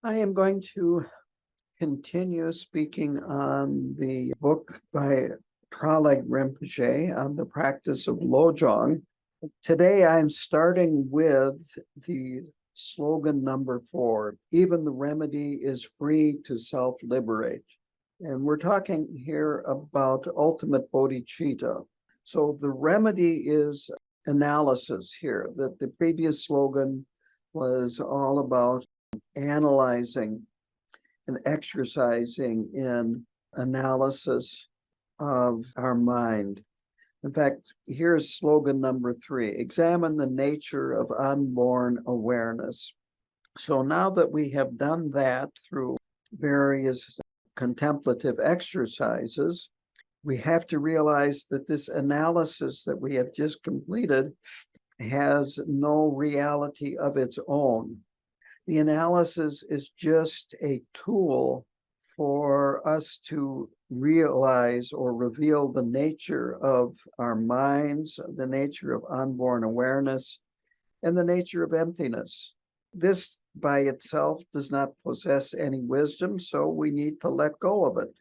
I am going to continue speaking on the book by Traleg Rinpoche on the practice of Lojong. Today I'm starting with the slogan number 4, even the remedy is free to self-liberate. And we're talking here about ultimate bodhicitta. So the remedy is analysis here, that the previous slogan was all about analyzing and exercising in analysis of our mind. In fact, here's slogan number 3, examine the nature of unborn awareness. So now that we have done that through various contemplative exercises, we have to realize that this analysis that we have just completed has no reality of its own. The analysis is just a tool for us to realize or reveal the nature of our minds, the nature of unborn awareness, and the nature of emptiness. This by itself does not possess any wisdom, so we need to let go of it.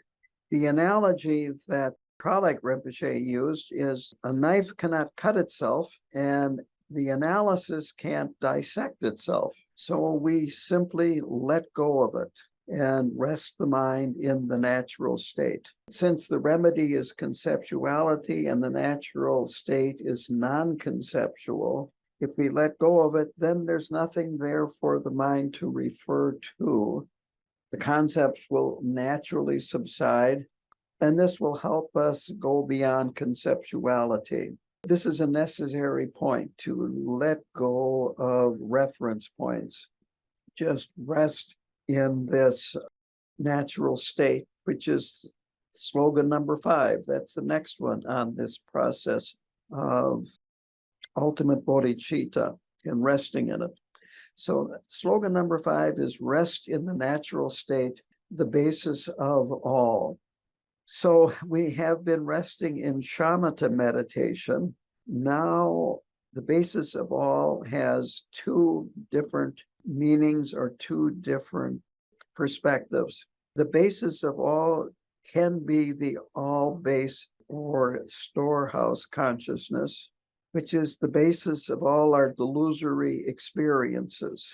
The analogy that Traleg Rinpoche used is a knife cannot cut itself, and the analysis can't dissect itself. So we simply let go of it and rest the mind in the natural state. Since the remedy is conceptuality and the natural state is non-conceptual, if we let go of it, then there's nothing there for the mind to refer to. The concepts will naturally subside, and this will help us go beyond conceptuality. This is a necessary point, to let go of reference points. Just rest in this natural state, which is slogan number 5. That's the next one on this process of ultimate bodhicitta and resting in it. So slogan number 5 is rest in the natural state, the basis of all. So we have been resting in shamatha meditation. Now the basis of all has 2 different meanings or 2 different perspectives. The basis of all can be the all base or storehouse consciousness, which is the basis of all our delusory experiences.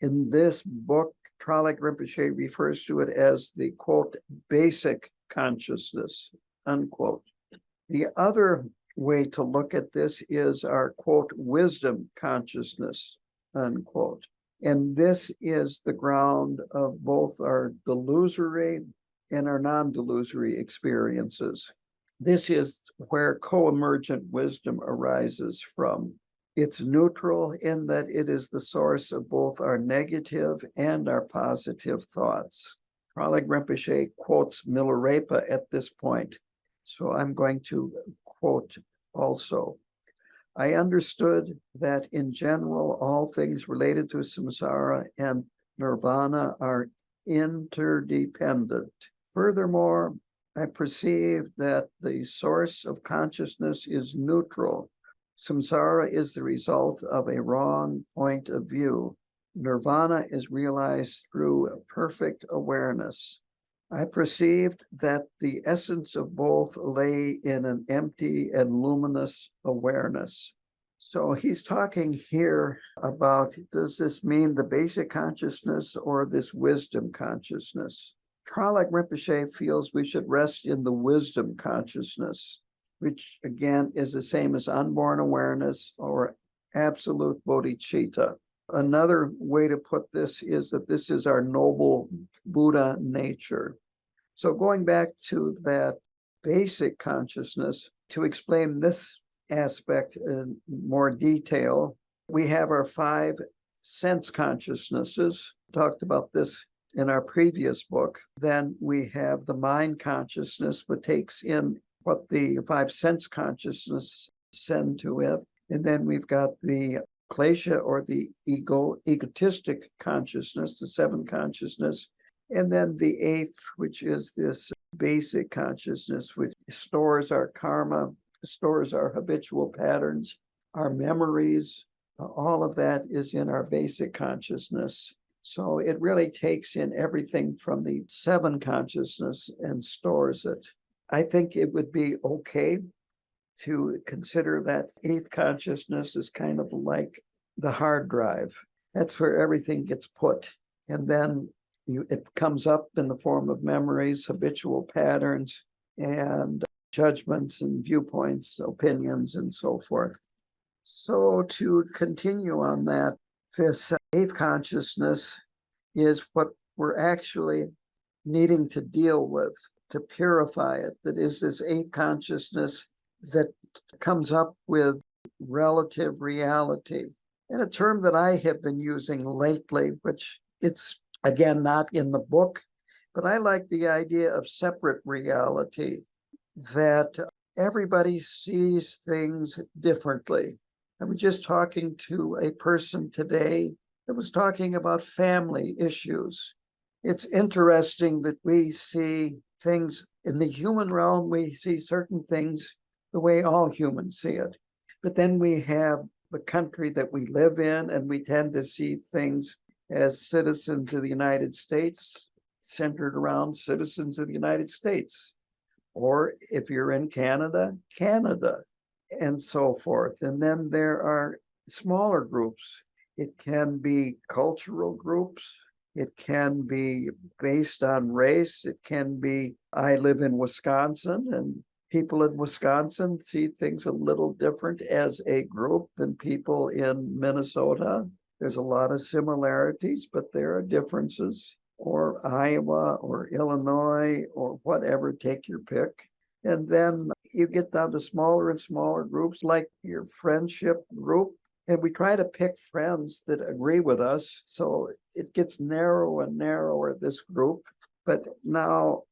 In this book, Traleg Rinpoche refers to it as the, quote, basic consciousness, unquote. The other way to look at this is our, quote, wisdom consciousness, unquote. And this is the ground of both our delusory and our non-delusory experiences. This is where co-emergent wisdom arises from. It's neutral in that it is the source of both our negative and our positive thoughts. Traleg Rinpoche quotes Milarepa at this point, so I'm going to quote also. I understood that in general, all things related to samsara and nirvana are interdependent. Furthermore, I perceived that the source of consciousness is neutral. Samsara is the result of a wrong point of view. Nirvana is realized through perfect awareness. I perceived that the essence of both lay in an empty and luminous awareness. So he's talking here about, does this mean the basic consciousness or this wisdom consciousness? Traleg Rinpoche feels we should rest in the wisdom consciousness, which again is the same as unborn awareness or absolute bodhicitta. Another way to put this is that this is our noble Buddha nature. So going back to that basic consciousness, to explain this aspect in more detail, we have our 5 sense consciousnesses. Talked about this in our previous book. Then we have the mind consciousness, which takes in what the 5 sense consciousness send to it. And then we've got the klesha or the egotistic consciousness, the 7 consciousness. And then the 8th, which is this basic consciousness, which stores our karma, stores our habitual patterns, our memories. All of that is in our basic consciousness. So it really takes in everything from the seven consciousness and stores it. I think it would be okay to consider that eighth consciousness is kind of like the hard drive. That's where everything gets put. And then it comes up in the form of memories, habitual patterns, and judgments and viewpoints, opinions, and so forth. So to continue on that, this eighth consciousness is what we're actually needing to deal with, to purify it. That is this eighth consciousness that comes up with relative reality. And a term that I have been using lately, which it's again not in the book, but I like the idea of separate reality, that everybody sees things differently. I was just talking to a person today that was talking about family issues. It's interesting that we see things in the human realm, we see certain things the way all humans see it. But then we have the country that we live in, and we tend to see things as citizens of the United States, centered around citizens of the United States. Or if you're in Canada, Canada, and so forth. And then there are smaller groups. It can be cultural groups. It can be based on race. It can be, I live in Wisconsin, and people in Wisconsin see things a little different as a group than people in Minnesota. There's a lot of similarities, but there are differences. Or Iowa or Illinois or whatever, take your pick. And then you get down to smaller and smaller groups like your friendship group. And we try to pick friends that agree with us. So it gets narrower and narrower, this group. But now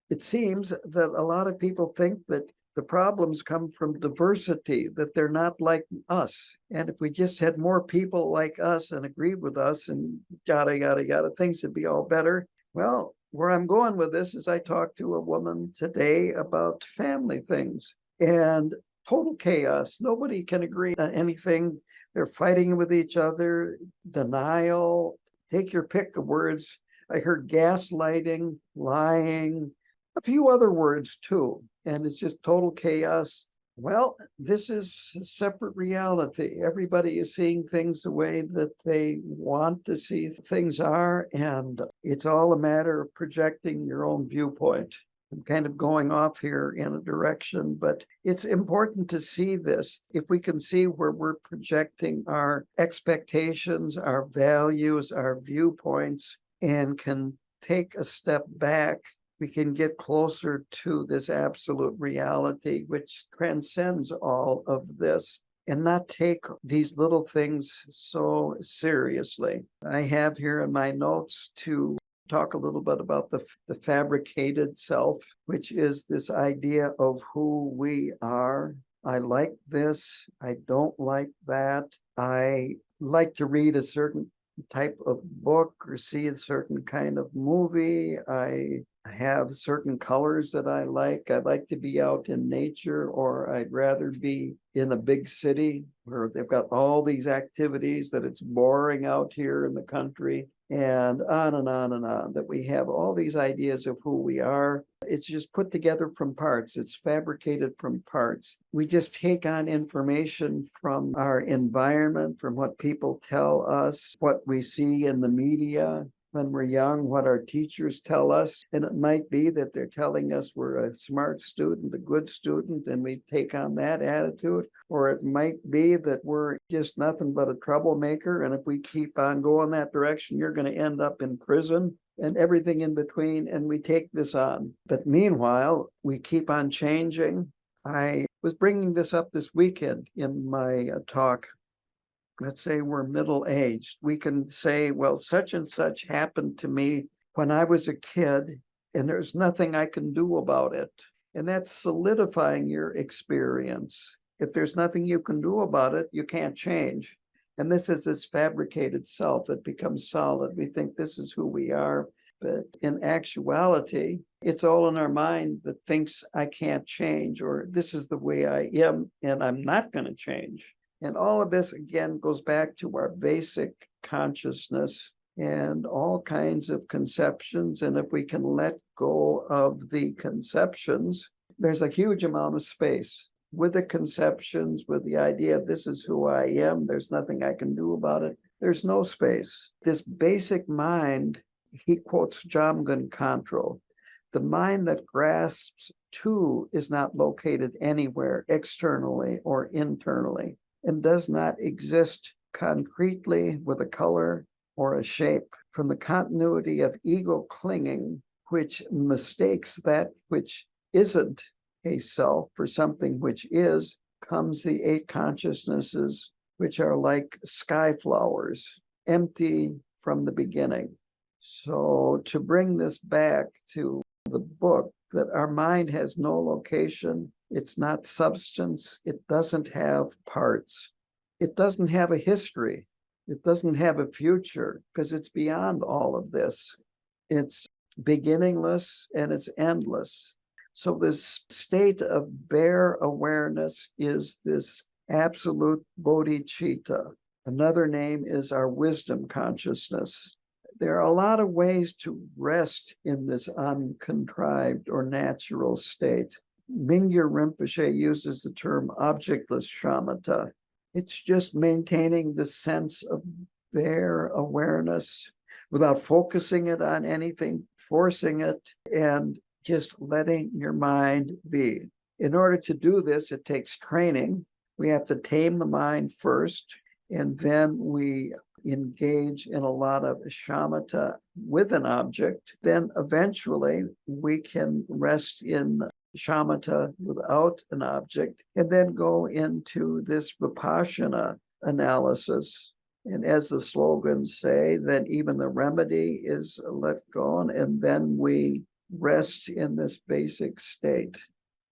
it seems that a lot of people think that the problems come from diversity, that they're not like us. And if we just had more people like us and agreed with us and yada, yada, yada, things would be all better. Well, where I'm going with this is I talked to a woman today about family things and total chaos. Nobody can agree on anything. They're fighting with each other, denial, take your pick of words. I heard gaslighting, lying, a few other words too, and it's just total chaos. Well, this is a separate reality. Everybody is seeing things the way that they want to see things are, and it's all a matter of projecting your own viewpoint. I'm kind of going off here in a direction, but it's important to see this. If we can see where we're projecting our expectations, our values, our viewpoints, and can take a step back, we can get closer to this absolute reality, which transcends all of this, and not take these little things so seriously. I have here in my notes to talk a little bit about the fabricated self, which is this idea of who we are. I like this. I don't like that. I like to read a certain type of book or see a certain kind of movie. I have certain colors that I like. I like to be out in nature, or I'd rather be in a big city where they've got all these activities, that it's boring out here in the country, and on and on and on, that we have all these ideas of who we are. It's just put together from parts. It's fabricated from parts. We just take on information from our environment, from what people tell us, what we see in the media when we're young, what our teachers tell us. And it might be that they're telling us we're a smart student, a good student, and we take on that attitude. Or it might be that we're just nothing but a troublemaker, and if we keep on going that direction, you're going to end up in prison, and everything in between, and we take this on. But meanwhile, we keep on changing. I was bringing this up this weekend in my talk. Let's say we're middle-aged. We can say, well, such and such happened to me when I was a kid, and there's nothing I can do about it. And that's solidifying your experience. If there's nothing you can do about it, you can't change. And this is this fabricated self. It becomes solid. We think this is who we are. But in actuality, it's all in our mind that thinks I can't change, or this is the way I am, and I'm not going to change. And all of this, again, goes back to our basic consciousness and all kinds of conceptions. And if we can let go of the conceptions, there's a huge amount of space. With the conceptions, with the idea of this is who I am, there's nothing I can do about it, there's no space. This basic mind, he quotes Jamgon Khantrul, the mind that grasps two is not located anywhere externally or internally and does not exist concretely with a color or a shape. From the continuity of ego clinging, which mistakes that which isn't a self for something which is, comes the eight consciousnesses, which are like sky flowers, empty from the beginning. So to bring this back to the book, that our mind has no location, it's not substance, it doesn't have parts, it doesn't have a history, it doesn't have a future, because it's beyond all of this. It's beginningless and it's endless. So this state of bare awareness is this absolute bodhicitta. Another name is our wisdom consciousness. There are a lot of ways to rest in this uncontrived or natural state. Mingyur Rinpoche uses the term objectless shamatha. It's just maintaining the sense of bare awareness without focusing it on anything, forcing it, and just letting your mind be. In order to do this, it takes training. We have to tame the mind first, and then we engage in a lot of shamatha with an object. Then eventually we can rest in shamatha without an object, and then go into this vipassana analysis. And as the slogans say, then even the remedy is let go, and then we rest in this basic state.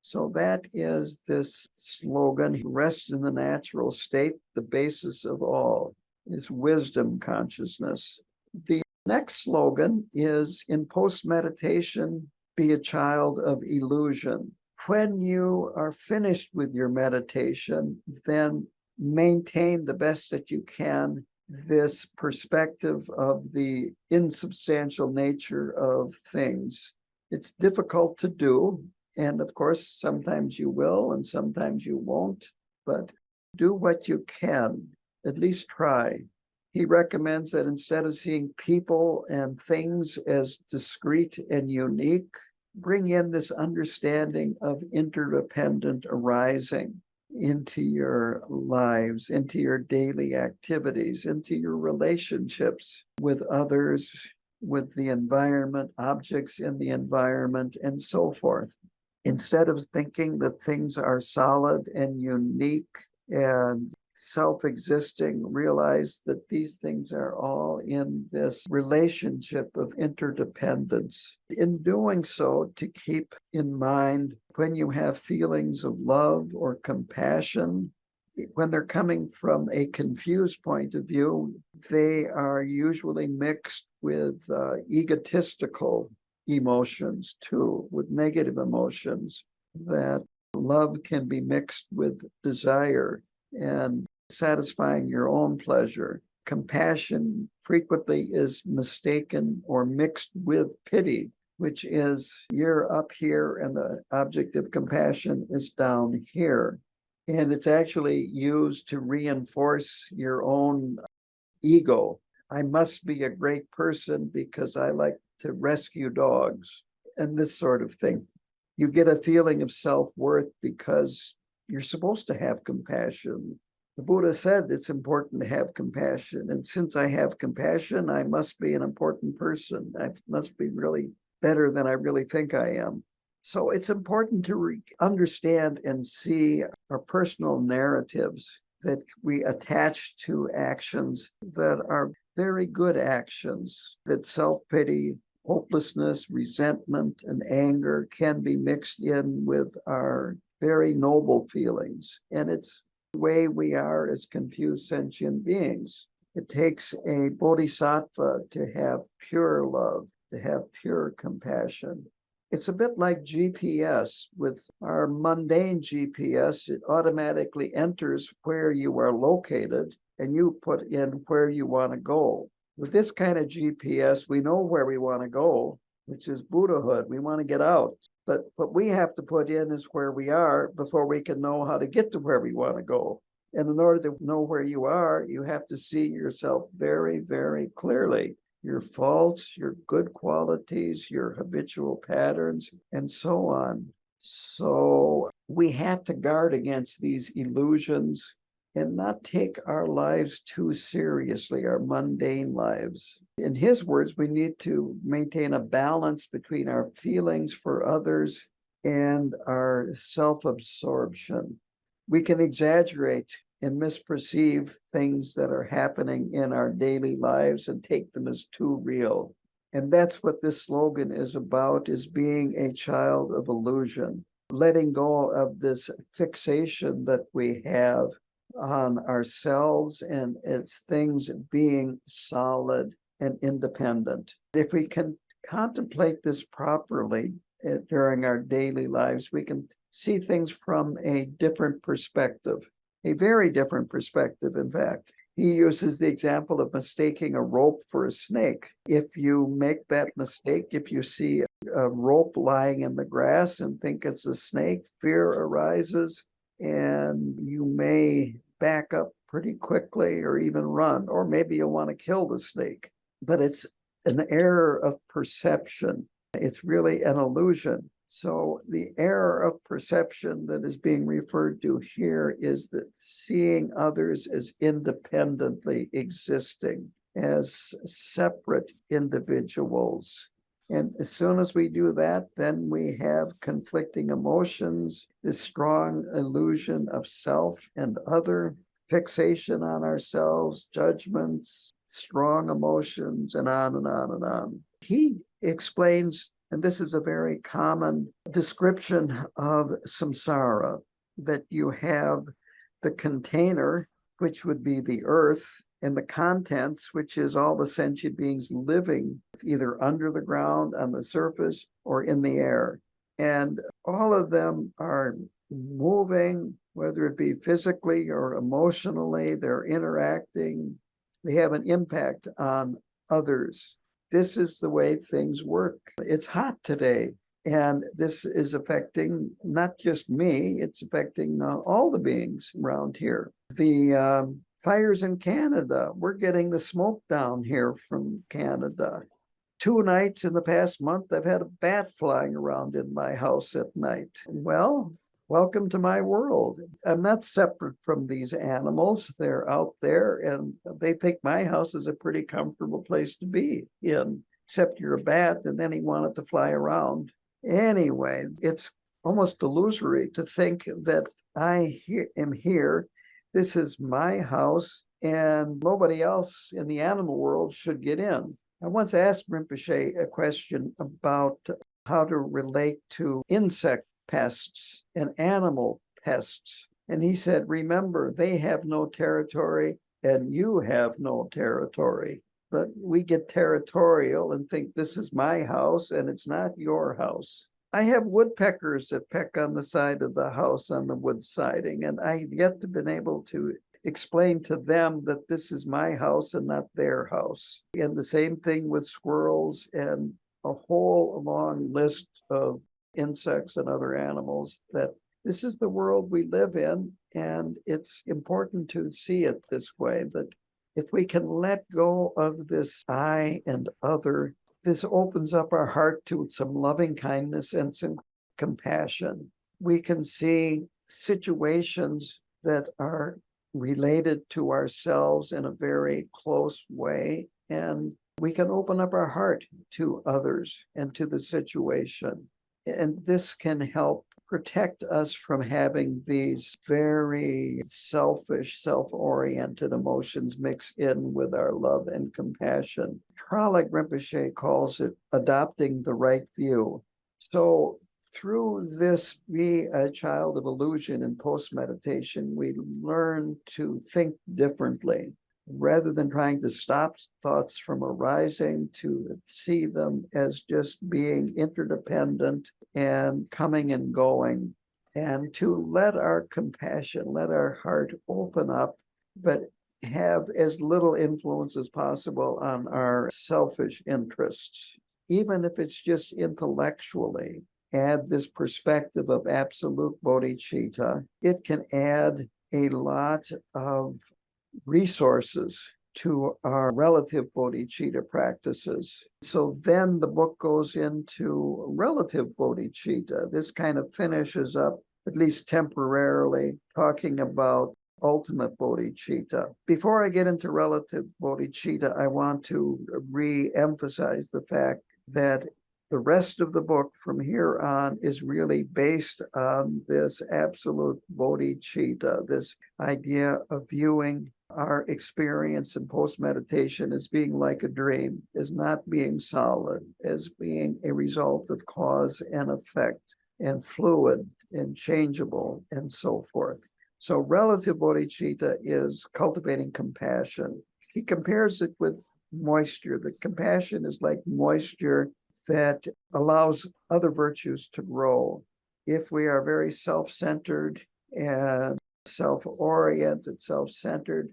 So that is this slogan, rest in the natural state, the basis of all is wisdom consciousness. The next slogan is, in post-meditation, be a child of illusion. When you are finished with your meditation, then maintain the best that you can this perspective of the insubstantial nature of things. It's difficult to do, and of course, sometimes you will and sometimes you won't, but do what you can, at least try. He recommends that instead of seeing people and things as discrete and unique, bring in this understanding of interdependent arising into your lives, into your daily activities, into your relationships with others, with the environment, objects in the environment, and so forth. Instead of thinking that things are solid and unique and self-existing, realize that these things are all in this relationship of interdependence. In doing so, to keep in mind when you have feelings of love or compassion, when they're coming from a confused point of view, they are usually mixed with egotistical emotions too, with negative emotions. That love can be mixed with desire and satisfying your own pleasure. Compassion frequently is mistaken or mixed with pity, which is you're up here and the object of compassion is down here. And it's actually used to reinforce your own ego. I must be a great person because I like to rescue dogs, and this sort of thing. You get a feeling of self-worth because you're supposed to have compassion. The Buddha said it's important to have compassion. And since I have compassion, I must be an important person. I must be really better than I really think I am. So it's important to understand and see our personal narratives that we attach to actions that are very good actions, that self-pity, hopelessness, resentment, and anger can be mixed in with our very noble feelings. And it's the way we are as confused sentient beings. It takes a bodhisattva to have pure love, to have pure compassion. It's a bit like GPS. With our mundane GPS, it automatically enters where you are located and you put in where you want to go. With this kind of GPS, we know where we want to go, which is Buddhahood. We want to get out. But what we have to put in is where we are before we can know how to get to where we want to go. And in order to know where you are, you have to see yourself very, very clearly. Your faults, your good qualities, your habitual patterns, and so on. So we have to guard against these illusions and not take our lives too seriously, our mundane lives. In his words, we need to maintain a balance between our feelings for others and our self-absorption. We can exaggerate and misperceive things that are happening in our daily lives and take them as too real. And that's what this slogan is about, is being a child of illusion, letting go of this fixation that we have on ourselves and its things being solid and independent. If we can contemplate this properly during our daily lives, we can see things from a different perspective, a very different perspective, in fact. He uses the example of mistaking a rope for a snake. If you make that mistake, if you see a rope lying in the grass and think it's a snake, fear arises, and you may back up pretty quickly or even run, or maybe you'll want to kill the snake. But it's an error of perception. It's really an illusion. So the error of perception that is being referred to here is that seeing others as independently existing, as separate individuals. And as soon as we do that, then we have conflicting emotions, this strong illusion of self and other, fixation on ourselves, judgments, strong emotions, and on and on and on. He explains, and this is a very common description of samsara, that you have the container, which would be the earth, and the contents, which is all the sentient beings living either under the ground, on the surface, or in the air. And all of them are moving, whether it be physically or emotionally, they're interacting, they have an impact on others. This is the way things work. It's hot today, and this is affecting not just me, it's affecting all the beings around here. The fires in Canada, we're getting the smoke down here from Canada. 2 nights in the past month, I've had a bat flying around in my house at night. Well, welcome to my world. I'm not separate from these animals. They're out there, and they think my house is a pretty comfortable place to be in, except you're a bat, and then he wanted to fly around. Anyway, it's almost illusory to think that I am here. This is my house, and nobody else in the animal world should get in. I once asked Rinpoche a question about how to relate to insect pests and animal pests. And he said, remember, they have no territory and you have no territory. But we get territorial and think this is my house and it's not your house. I have woodpeckers that peck on the side of the house on the wood siding, and I've yet to been able to explain to them that this is my house and not their house. And the same thing with squirrels and a whole long list of insects and other animals, that this is the world we live in. And it's important to see it this way, that if we can let go of this I and other, this opens up our heart to some loving kindness and some compassion. We can see situations that are related to ourselves in a very close way, and we can open up our heart to others and to the situation. And this can help protect us from having these very selfish, self-oriented emotions mixed in with our love and compassion. Tralik Rinpoche calls it adopting the right view. So through this, be a child of illusion in post-meditation, we learn to think differently. Rather than trying to stop thoughts from arising, to see them as just being interdependent and coming and going, and to let our compassion, let our heart open up, but have as little influence as possible on our selfish interests, even if it's just intellectually. Add this perspective of absolute bodhicitta, it can add a lot of resources to our relative bodhicitta practices. So then the book goes into relative bodhicitta. This kind of finishes up, at least temporarily, talking about ultimate bodhicitta. Before I get into relative bodhicitta, I want to re-emphasize the fact that the rest of the book from here on is really based on this absolute bodhicitta, this idea of viewing our experience in post-meditation as being like a dream, as not being solid, as being a result of cause and effect, and fluid and changeable, and so forth. So relative bodhicitta is cultivating compassion. He compares it with moisture. The compassion is like moisture that allows other virtues to grow. If we are very self-centered and self-oriented, self-centered,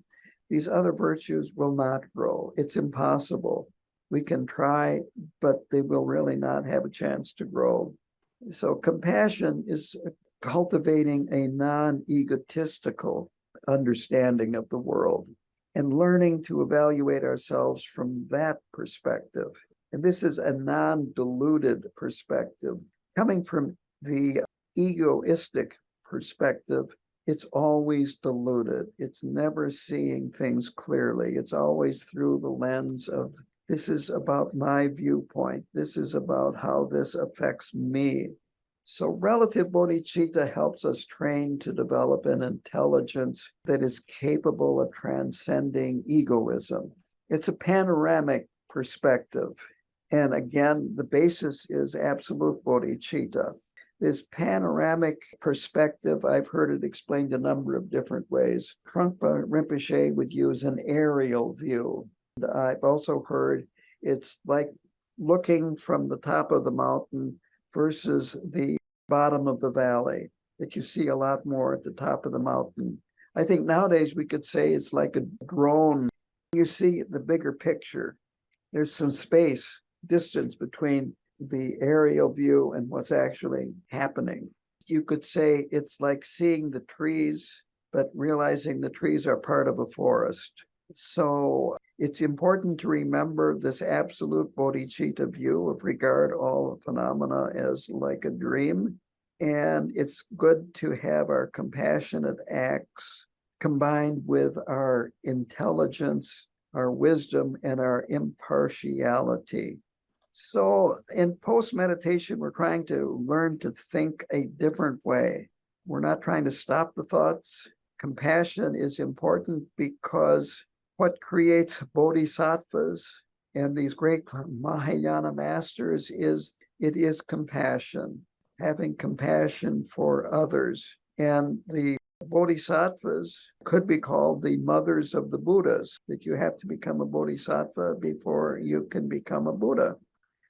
these other virtues will not grow. It's impossible. We can try, but they will really not have a chance to grow. So compassion is cultivating a non-egotistical understanding of the world and learning to evaluate ourselves from that perspective. And this is a non-diluted perspective. Coming from the egoistic perspective, it's always diluted. It's never seeing things clearly. It's always through the lens of, this is about my viewpoint. This is about how this affects me. So relative bodhicitta helps us train to develop an intelligence that is capable of transcending egoism. It's a panoramic perspective. And again, the basis is absolute bodhicitta. This panoramic perspective, I've heard it explained a number of different ways. Trungpa Rinpoche would use an aerial view. And I've also heard it's like looking from the top of the mountain versus the bottom of the valley, that you see a lot more at the top of the mountain. I think nowadays we could say it's like a drone. You see the bigger picture. There's some space, distance between the aerial view and what's actually happening. You could say it's like seeing the trees, but realizing the trees are part of a forest. So it's important to remember this absolute bodhicitta view of regard all phenomena as like a dream. And it's good to have our compassionate acts combined with our intelligence, our wisdom, and our impartiality. So in post-meditation, we're trying to learn to think a different way. We're not trying to stop the thoughts. Compassion is important because what creates bodhisattvas and these great Mahayana masters is, it is compassion, having compassion for others. And the bodhisattvas could be called the mothers of the Buddhas, that you have to become a bodhisattva before you can become a Buddha.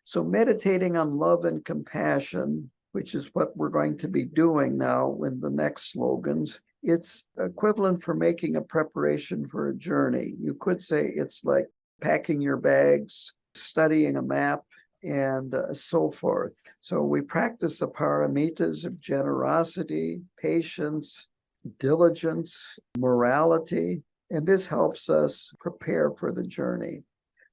So meditating on love and compassion, which is what we're going to be doing now in the next slogans, it's equivalent for making a preparation for a journey. You could say it's like packing your bags, studying a map, and so forth. So we practice the paramitas of generosity, patience, diligence, morality, and this helps us prepare for the journey.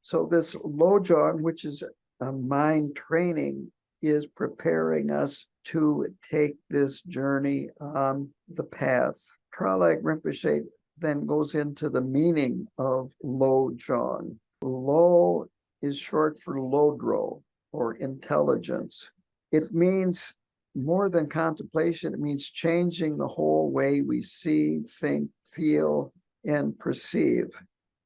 So this Lojong, which is a mind training, is preparing us to take this journey on the path. Tralag Rinpoche then goes into the meaning of Lojong. Lo is short for Lodro, or intelligence. It means more than contemplation. It means changing the whole way we see, think, feel, and perceive.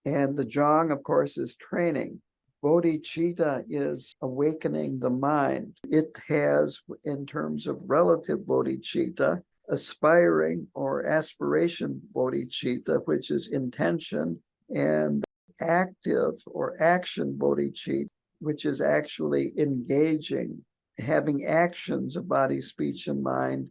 And the Jong, of course, is training. Bodhicitta is awakening the mind. It has, in terms of relative bodhicitta, aspiring or aspiration bodhicitta, which is intention, and active or action bodhicitta, which is actually engaging, having actions of body, speech, and mind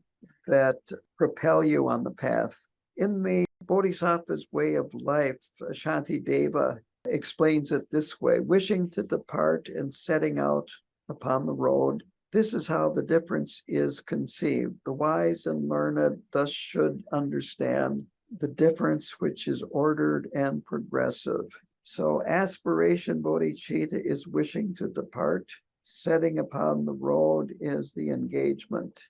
that propel you on the path. In the Bodhisattva's way of life, Shantideva, explains it this way: wishing to depart and setting out upon the road. This is how the difference is conceived. The wise and learned thus should understand the difference which is ordered and progressive. So aspiration, bodhicitta, is wishing to depart. Setting upon the road is the engagement.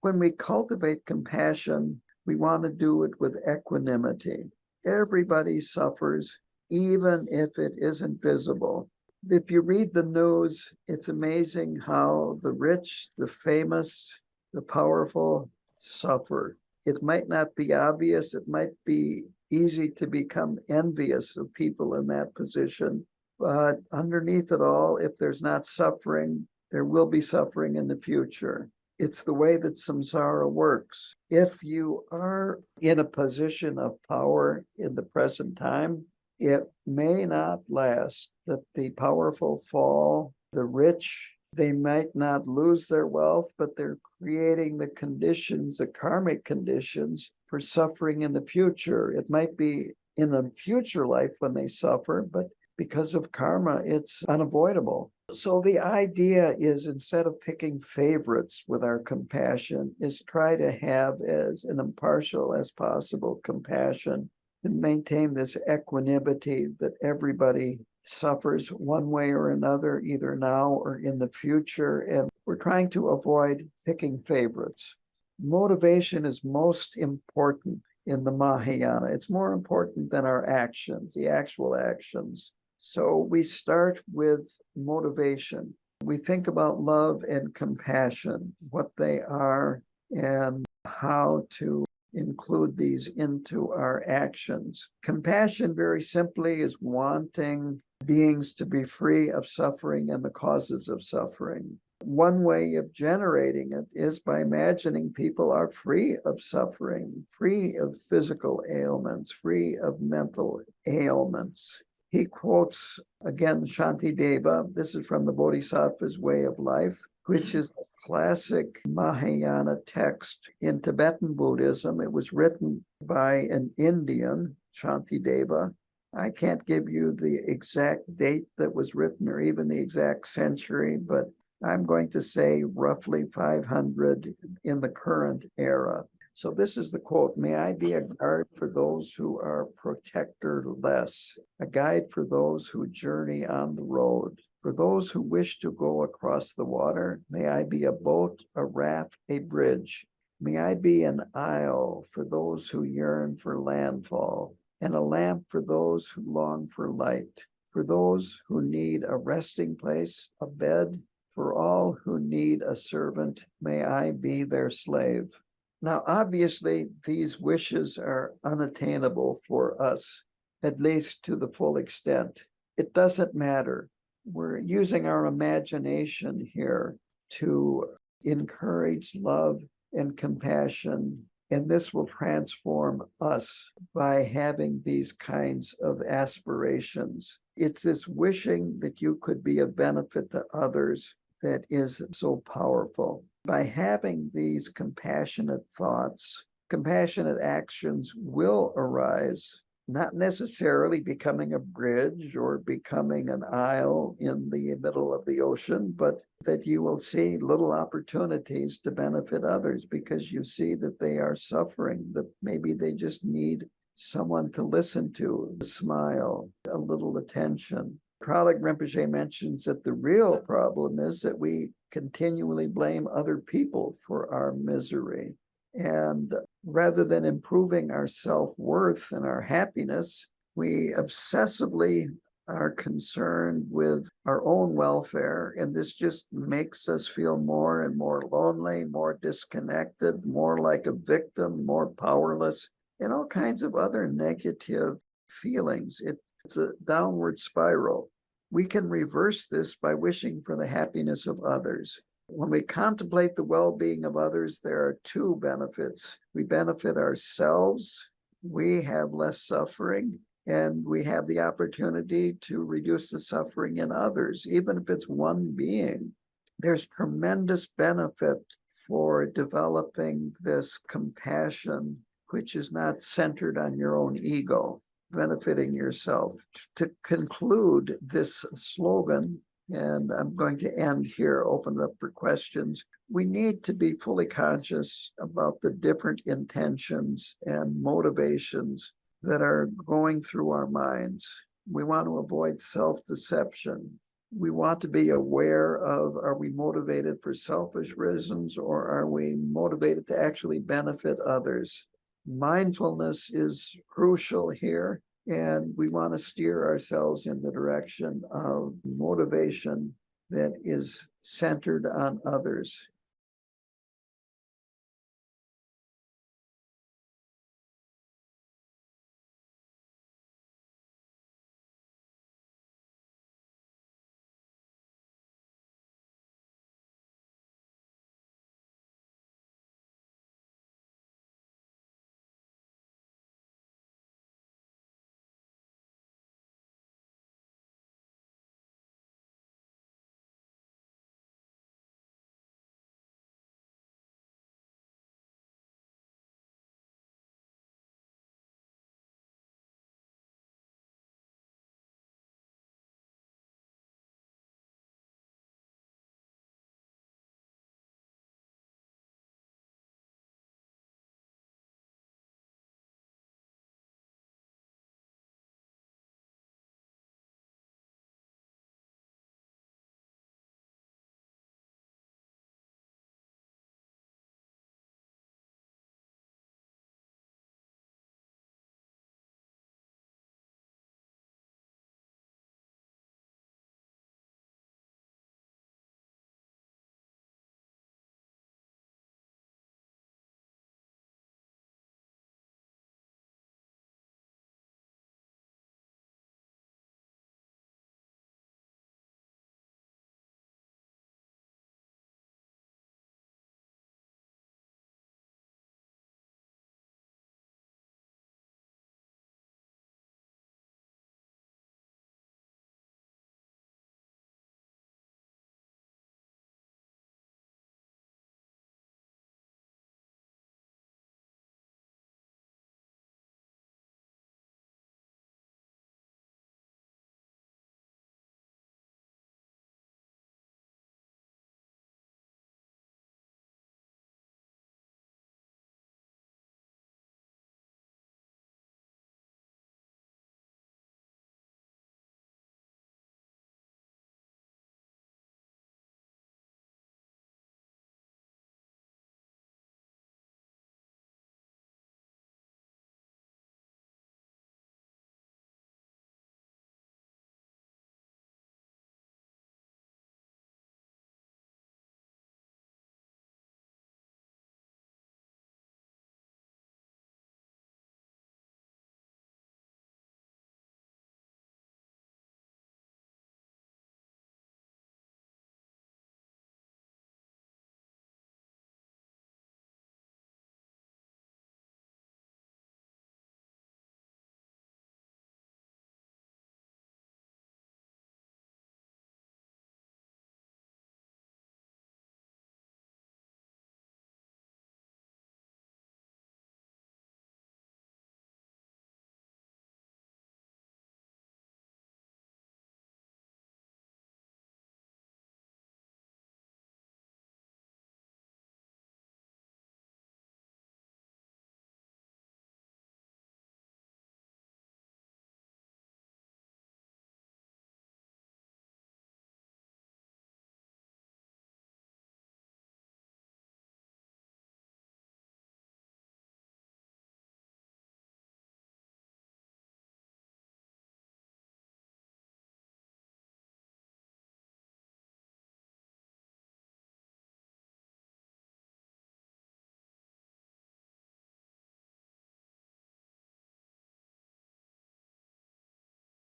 When we cultivate compassion, we want to do it with equanimity. Everybody suffers, even if it isn't visible. If you read the news, it's amazing how the rich, the famous, the powerful suffer. It might not be obvious. It might be easy to become envious of people in that position. But underneath it all, if there's not suffering, there will be suffering in the future. It's the way that samsara works. If you are in a position of power in the present time, it may not last, that the powerful fall, the rich, they might not lose their wealth, but they're creating the conditions, the karmic conditions for suffering in the future. It might be in a future life when they suffer, but because of karma, it's unavoidable. So the idea is, instead of picking favorites with our compassion, is try to have as an impartial as possible compassion and maintain this equanimity that everybody suffers one way or another, either now or in the future. And we're trying to avoid picking favorites. Motivation is most important in the Mahayana. It's more important than our actions, the actual actions. So we start with motivation. We think about love and compassion, what they are, and how to include these into our actions. Compassion, very simply, is wanting beings to be free of suffering and the causes of suffering. One way of generating it is by imagining people are free of suffering, free of physical ailments, free of mental ailments. He quotes, again, Shantideva. This is from the Bodhisattva's Way of Life, which is a classic Mahayana text in Tibetan Buddhism. It was written by an Indian, Shantideva. I can't give you the exact date that was written or even the exact century, but I'm going to say roughly 500 in the current era. So this is the quote: "May I be a guard for those who are protectorless, a guide for those who journey on the road. For those who wish to go across the water, may I be a boat, a raft, a bridge. May I be an isle for those who yearn for landfall, and a lamp for those who long for light. For those who need a resting place, a bed, for all who need a servant, may I be their slave." Now, obviously, these wishes are unattainable for us, at least to the full extent. It doesn't matter. We're using our imagination here to encourage love and compassion, and this will transform us by having these kinds of aspirations. It's this wishing that you could be of benefit to others that is so powerful. By having these compassionate thoughts, compassionate actions will arise, not necessarily becoming a bridge or becoming an isle in the middle of the ocean, but that you will see little opportunities to benefit others because you see that they are suffering, that maybe they just need someone to listen to, a smile, a little attention. Prahlad Rinpoche mentions that the real problem is that we continually blame other people for our misery. And rather than improving our self-worth and our happiness, we obsessively are concerned with our own welfare. And this just makes us feel more and more lonely, more disconnected, more like a victim, more powerless, and all kinds of other negative feelings. It's a downward spiral. We can reverse this by wishing for the happiness of others. When we contemplate the well-being of others, there are two benefits. We benefit ourselves, we have less suffering, and we have the opportunity to reduce the suffering in others, even if it's one being. There's tremendous benefit for developing this compassion which is not centered on your own ego, benefiting yourself. To conclude this slogan, and I'm going to end here, open it up for questions. We need to be fully conscious about the different intentions and motivations that are going through our minds. We want to avoid self-deception. We want to be aware of, are we motivated for selfish reasons, or are we motivated to actually benefit others? Mindfulness is crucial here, and we want to steer ourselves in the direction of motivation that is centered on others.